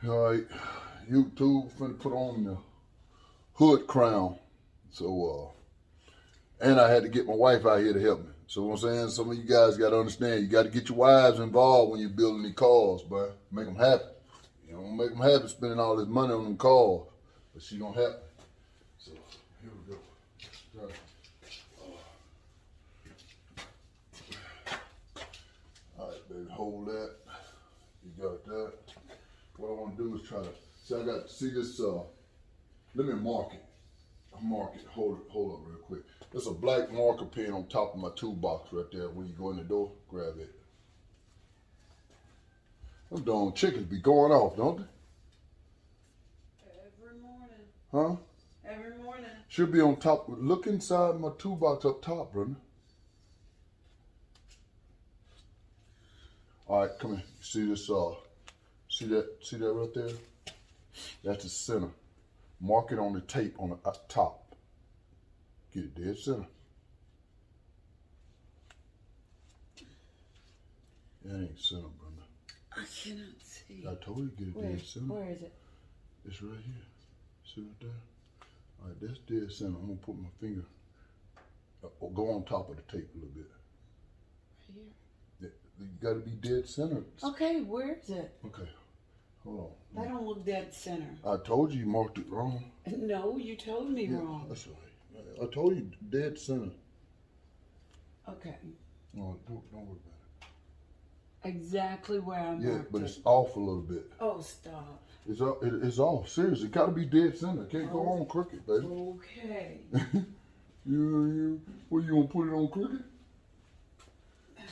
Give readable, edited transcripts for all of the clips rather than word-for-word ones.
All right, YouTube finna put on the hood crown. So, and I had to get my wife out here to help me. So what I'm saying, some of you guys got to understand, you got to get your wives involved when you're building these cars, bro. Make them happy. You don't make them happy spending all this money on them cars, but she gonna help me. So here we go. All right, baby, hold that. You got that. What I want to do is try to see. I got see this. Let me mark it. Mark it. Hold up real quick. There's a black marker pen on top of my toolbox right there. When you go in the door, grab it. Them darn chickens be going off, don't they? Every morning. Huh? Every morning. Should be on top. Look inside my toolbox up top, Brenda. All right, come here. See this? See that right there? That's the center. Mark it on the tape on the top. Get it dead center. That ain't center, Brenda. I cannot see. I told you to get it dead center. Where is it? It's right here. See right there? All right, that's dead center. I'm gonna put my finger. Go on top of the tape a little bit. Right here. You gotta be dead center. Okay, where is it? Okay, hold on. That don't look dead center. I told you marked it wrong. No, you told me wrong. That's all right. I told you dead center. Okay. No, don't worry about it. Exactly where I marked Yeah, but it. it's off a little bit. Oh, stop. It's off. Seriously, it gotta be dead center. Can't go on crooked, baby. Okay. What, you gonna put it on crooked?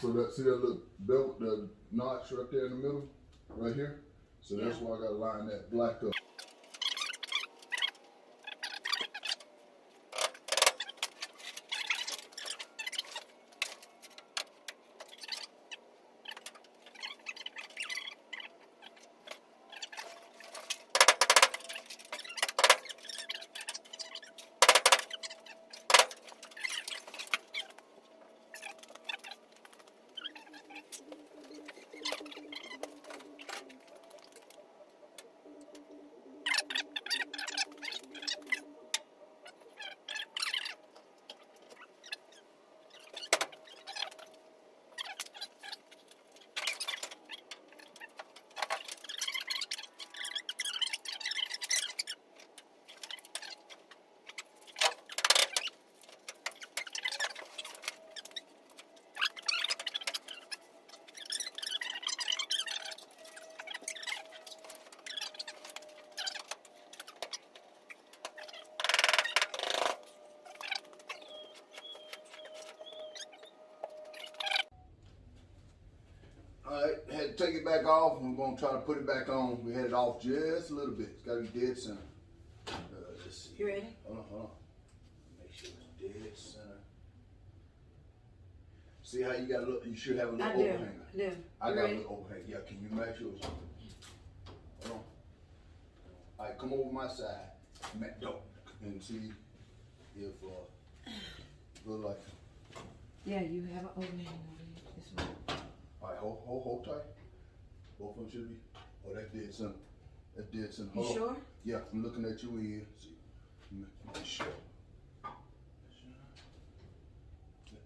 So see that little belt, the notch right there in the middle, right here? So that's why I gotta line that black up. All right, had to take it back off. We're gonna try to put it back on. We had it off just a little bit. It's gotta be dead center. Let's see. You ready? Hold on. Make sure it's dead center. See how you got a little, you should have a little overhanger. I do. I You got ready? a little overhang. Yeah, can you match yours? Hold on. All right, come over my side. And see if, look like. Yeah, you have an overhang over here. This way. All right, hold tight. Both of them should be. Oh, that's dead center. That's dead center. You sure? Yeah, I'm looking at you here. See, make sure.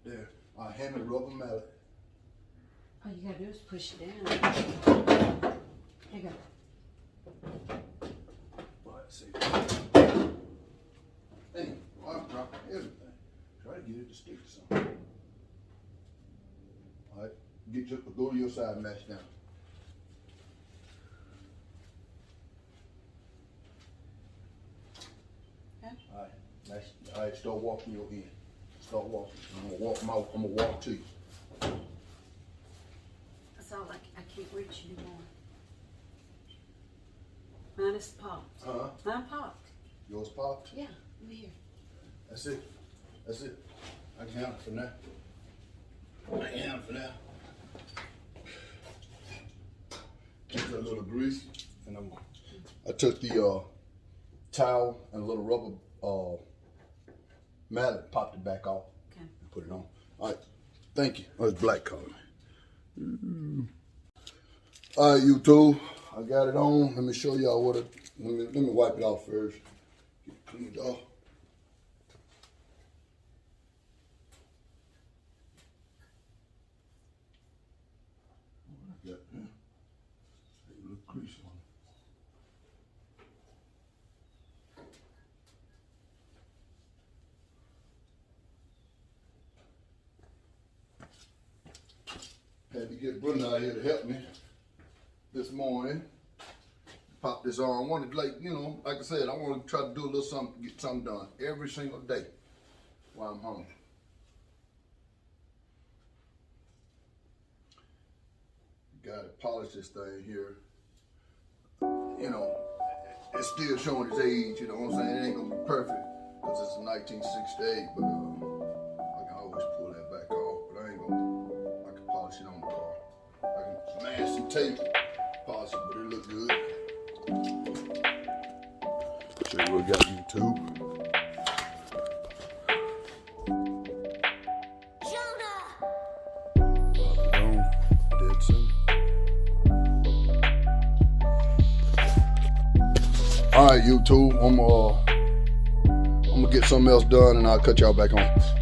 There. All right, hand me the rubber mallet. All you gotta do is push it down. There you go. All right, see. Hey, I'm dropping everything. Try to get it to stick to something. All right, go to your side and match down. Yeah. All right, all right, start walking your end. Start walking. I'm gonna walk to you. That's all I can't reach anymore. Mine is popped. Huh? Mine popped. Yours popped? Yeah, over here. That's it. I can handle it for now. Take a little grease, and I took the towel and a little rubber mallet, popped it back off, and put it on. All right, thank you. Oh, it's black color. All right, YouTube, I got it on. Let me show y'all what it. Let me wipe it off first. Get it cleaned off. What I got there? A little crease on it. Had to get Brenda out here to help me this morning. Pop this on. I wanted, like, you know, like I said, I want to try to do a little something, get something done every single day while I'm home. Got to polish this thing here. You know, it's still showing its age, you know what I'm saying? It ain't gonna be perfect because it's a 1968, but I can always pull that back off, but I ain't gonna, I can polish it on the car. I can mask some tape, polish it, but it look good. Show you what we got YouTube. All right, YouTube, I'm gonna get something else done and I'll cut y'all back on.